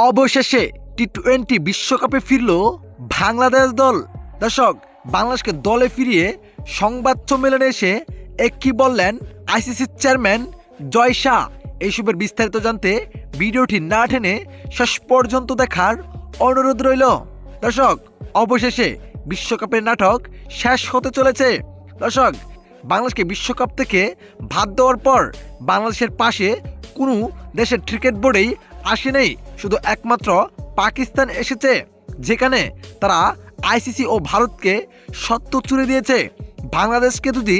অবশেষে টি-20 বিশ্বকাপে ফিরল বাংলাদেশ দল। দর্শক, বাংলাদেশকে দলে ফিরিয়ে সংবাদ সম্মেলনে এসে কি বললেন আইসিসির চেয়ারম্যান জয় শাহ। এইসবের বিস্তারিত জানতে ভিডিওটি না টেনে শেষ পর্যন্ত দেখার অনুরোধ রইল। দর্শক, অবশেষে বিশ্বকাপের নাটক শেষ হতে চলেছে। দর্শক, বাংলাদেশকে বিশ্বকাপ থেকে বাদ দেওয়ার পর বাংলাদেশের পাশে কোনো দেশের ক্রিকেট বোর্ডেই আসে নেই, শুধু একমাত্র পাকিস্তান এসেছে, যেখানে তারা আইসিসি ও ভারতকে সত্য চুরে দিয়েছে। বাংলাদেশকে যদি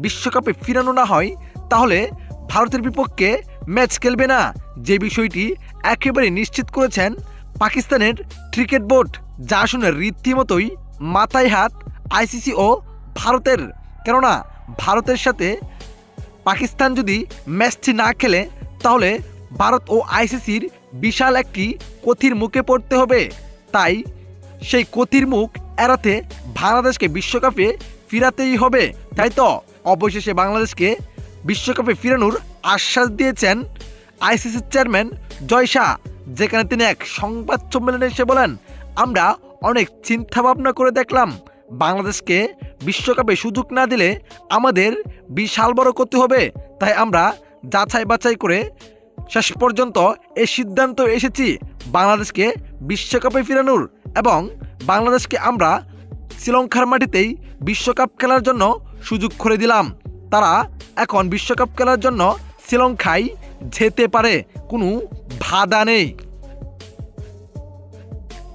বিশ্বকাপে ফিরানো না হয় তাহলে ভারতের বিপক্ষে ম্যাচ খেলবে না, যে বিষয়টি একেবারে নিশ্চিত করেছেন পাকিস্তানের ক্রিকেট বোর্ড, যা শুনে রীতিমতোই মাথায় হাত আইসিসি ও ভারতের। কেননা ভারতের সাথে পাকিস্তান যদি ম্যাচটি না খেলে তাহলে ভারত ও আইসিসির বিশাল একটি ক্ষতির মুখে পড়তে হবে। তাই সেই ক্ষতির মুখ এড়াতে বাংলাদেশকে বিশ্বকাপে ফিরাতেই হবে। তাই তো অবশেষে বাংলাদেশকে বিশ্বকাপে ফিরানোর আশ্বাস দিয়েছেন আইসিসির চেয়ারম্যান জয় শাহ, যেখানে তিনি এক সংবাদ সম্মেলনে এসে বলেন, আমরা অনেক চিন্তা ভাবনা করে দেখলাম, বাংলাদেশকে বিশ্বকাপে সুযোগ না দিলে আমাদের বিশাল বড় ক্ষতি হবে। তাই আমরা যাচাই বাছাই করে শেষ পর্যন্ত এই সিদ্ধান্ত এসেছি বাংলাদেশকে বিশ্বকাপে ফিরানোর, এবং বাংলাদেশকে আমরা শ্রীলঙ্কার মাটিতেই বিশ্বকাপ খেলার জন্য সুযোগ করে দিলাম। তারা এখন বিশ্বকাপ খেলার জন্য শ্রীলঙ্কায় যেতে পারে, কোনো বাধা নেই।